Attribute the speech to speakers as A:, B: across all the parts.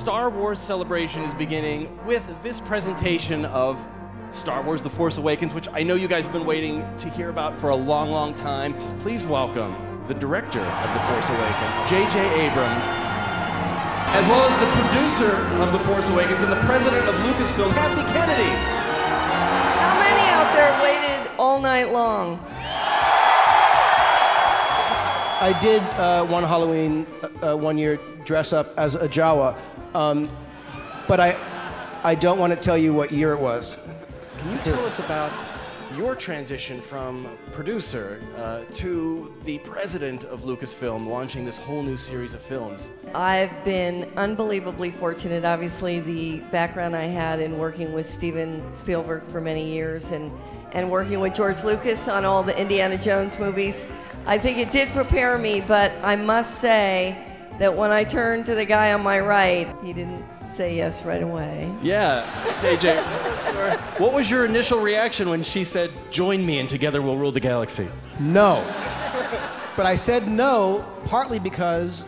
A: Star Wars celebration is beginning with this presentation of Star Wars The Force Awakens, which I know you guys have been waiting to hear about for a long, long time. Please welcome the director of The Force Awakens, J.J. Abrams, as well as the producer of The Force Awakens and the president of Lucasfilm, Kathy Kennedy.
B: How many out there waited all night long?
C: I did one Halloween one year dress up as a Jawa, but I don't want to tell you what year it was.
A: Can you tell us about your transition from producer to the president of Lucasfilm, launching this whole new series of films?
B: I've been unbelievably fortunate. Obviously, the background I had in working with Steven Spielberg for many years and working with George Lucas on all the Indiana Jones movies, I think it did prepare me, but I must say that when I turned to the guy on my right, he didn't say yes right away.
A: Yeah, AJ, what was your initial reaction when she said, "Join me and together we'll rule the galaxy"?
C: No. But I said no, partly because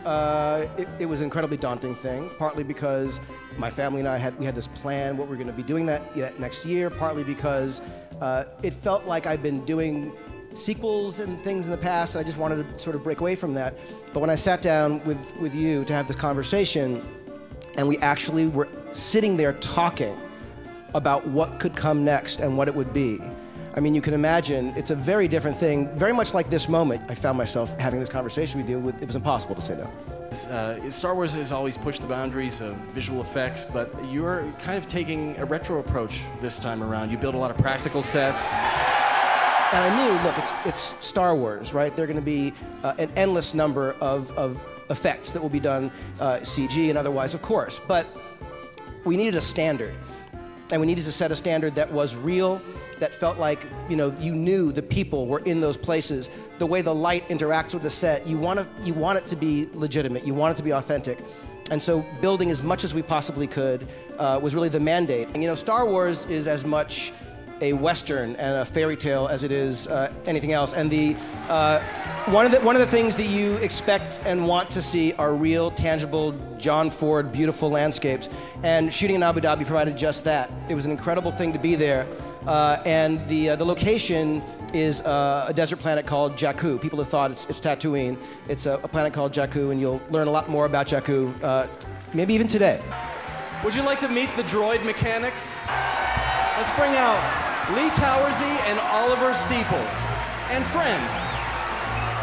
C: it was an incredibly daunting thing, partly because my family and I had this plan, what we're going to be doing that next year, partly because it felt like I'd been doing sequels and things in the past, and I just wanted to sort of break away from that. But when I sat down with you to have this conversation, and we actually were sitting there talking about what could come next and what it would be. I mean, you can imagine, it's a very different thing, very much like this moment. I found myself having this conversation with you, it was impossible to say no.
A: Star Wars has always pushed the boundaries of visual effects, but you're kind of taking a retro approach this time around. You build a lot of practical sets.
C: And I knew, look, it's Star Wars, right? There are going to be an endless number of effects that will be done, CG and otherwise, of course. But we needed a standard. And we needed to set a standard that was real, that felt like, you knew the people were in those places. The way the light interacts with the set, you want it to be legitimate. You want it to be authentic. And so building as much as we possibly could was really the mandate. And Star Wars is as much a Western and a fairy tale as it is anything else. And one of the things that you expect and want to see are real, tangible, John Ford, beautiful landscapes. And shooting in Abu Dhabi provided just that. It was an incredible thing to be there. And the location is a desert planet called Jakku. People have thought it's Tatooine. It's a planet called Jakku, and you'll learn a lot more about Jakku, maybe even today.
A: Would you like to meet the droid mechanics? Let's bring out Lee Towersy and Oliver Steeples, and friend.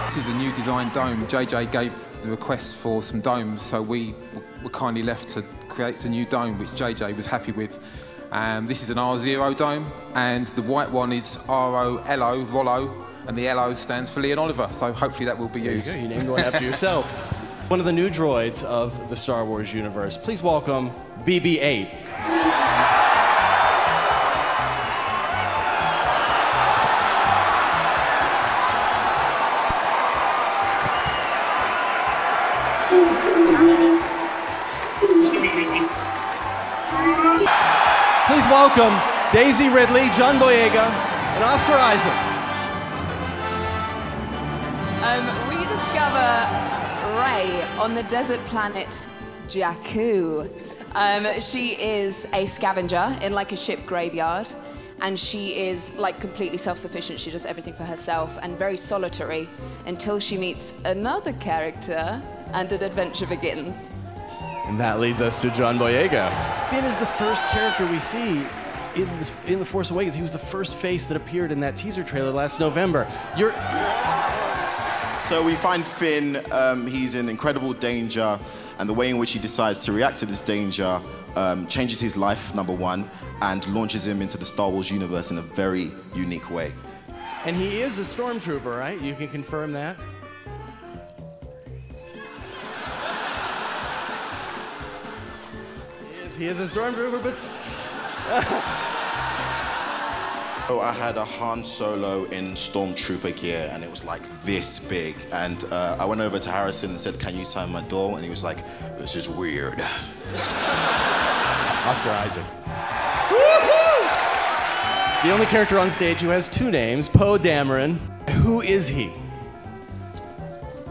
D: This is a new design dome. JJ gave the request for some domes, so we were kindly left to create a new dome, which JJ was happy with. This is an R0 dome, and the white one is R-O-L-O, Rollo, and the L-O stands for Lee and Oliver, so hopefully that will be used.
A: There you go, you named one after yourself. One of the new droids of the Star Wars universe. Please welcome BB-8. Please welcome Daisy Ridley, John Boyega, and Oscar Isaac.
E: Rediscover Rey on the desert planet Jakku. She is a scavenger in like a ship graveyard, and she is like completely self-sufficient. She does everything for herself and very solitary until she meets another character and an adventure begins.
A: And that leads us to John Boyega. Finn is the first character we see in The Force Awakens. He was the first face that appeared in that teaser trailer last November.
F: So we find Finn, he's in incredible danger, and the way in which he decides to react to this danger changes his life, number one, and launches him into the Star Wars universe in a very unique way.
A: And he is a stormtrooper, right? You can confirm that? He is a stormtrooper, but...
F: Oh, I had a Han Solo in stormtrooper gear, and it was like this big. And I went over to Harrison and said, "Can you sign my door?" And he was like, "This is weird."
A: Oscar Isaac. The only character on stage who has two names, Poe Dameron. Who is he?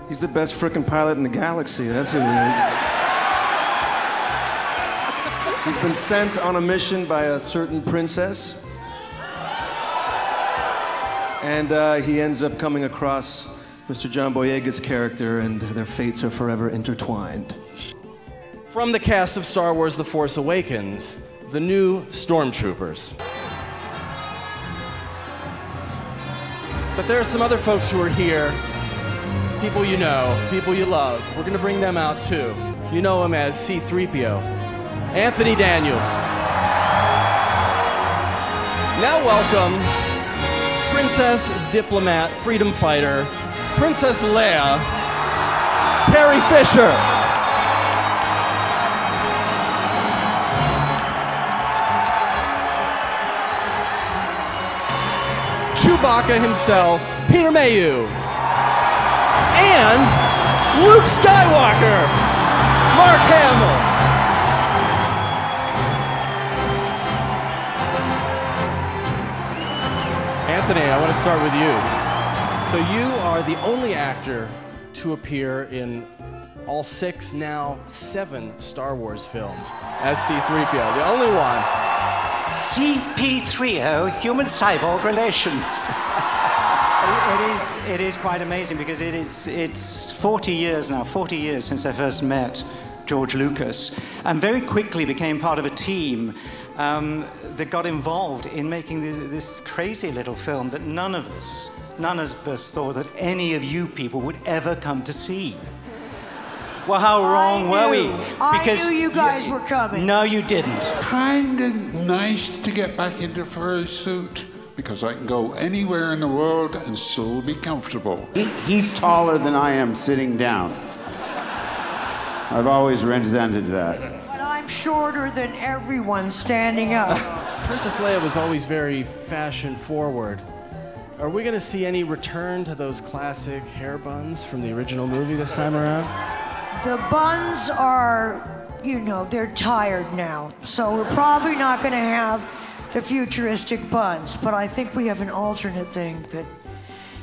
G: He's the best frickin' pilot in the galaxy. That's who he is. He's been sent on a mission by a certain princess. And he ends up coming across Mr. John Boyega's character, and their fates are forever intertwined.
A: From the cast of Star Wars The Force Awakens, the new Stormtroopers. But there are some other folks who are here, people you know, people you love. We're gonna bring them out too. You know him as C-3PO, Anthony Daniels. Now welcome Princess, Diplomat, Freedom Fighter, Princess Leia, Carrie Fisher. Chewbacca himself, Peter Mayhew. And Luke Skywalker, Mark Hamill. Anthony, I want to start with you. So you are the only actor to appear in all 6, now 7 Star Wars films as C-3PO, the only one.
H: CP3O, human cyborg relations. It is quite amazing because it's 40 years now, 40 years since I first met George Lucas, and very quickly became part of a team that got involved in making this crazy little film that none of us thought that any of you people would ever come to see. Well, how wrong were we?
I: Because I knew you guys were coming.
H: No, you didn't.
J: Kinda nice to get back into fursuit because I can go anywhere in the world and still be comfortable.
K: He's taller than I am sitting down. I've always resented that.
I: But I'm shorter than everyone standing up.
A: Princess Leia was always very fashion forward. Are we going to see any return to those classic hair buns from the original movie this time around?
I: The buns are, you know, they're tired now. So we're probably not going to have the futuristic buns. But I think we have an alternate thing that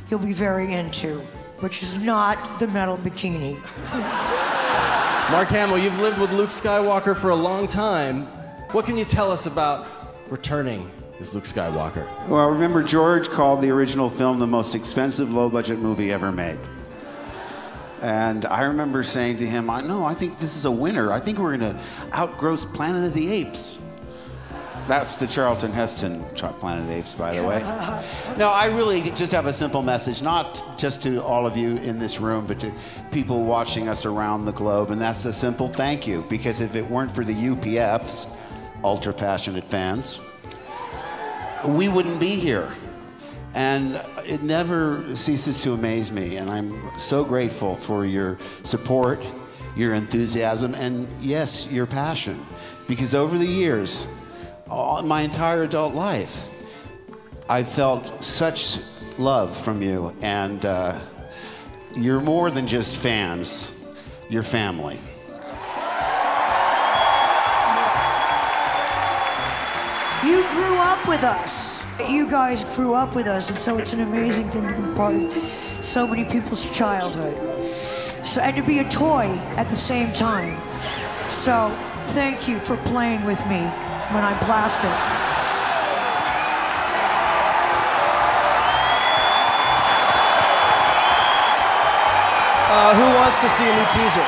I: you'll be very into, which is not the metal bikini.
A: Mark Hamill, you've lived with Luke Skywalker for a long time. What can you tell us about returning as Luke Skywalker?
K: Well, remember George called the original film the most expensive low-budget movie ever made. And I remember saying to him, no, I think this is a winner. I think we're going to outgross Planet of the Apes. That's the Charlton Heston Planet of the Apes, by the way. No, I really just have a simple message, not just to all of you in this room, but to people watching us around the globe. And that's a simple thank you, because if it weren't for the UPFs, ultra-passionate fans, we wouldn't be here. And it never ceases to amaze me, and I'm so grateful for your support, your enthusiasm, and yes, your passion. Because over the years, my entire adult life, I've felt such love from you, and you're more than just fans, you're family.
I: You grew up with us. You guys grew up with us, and so it's an amazing thing to be part of so many people's childhood. So, and to be a toy at the same time. So, thank you for playing with me when I'm plastic.
C: Who wants to see a new teaser?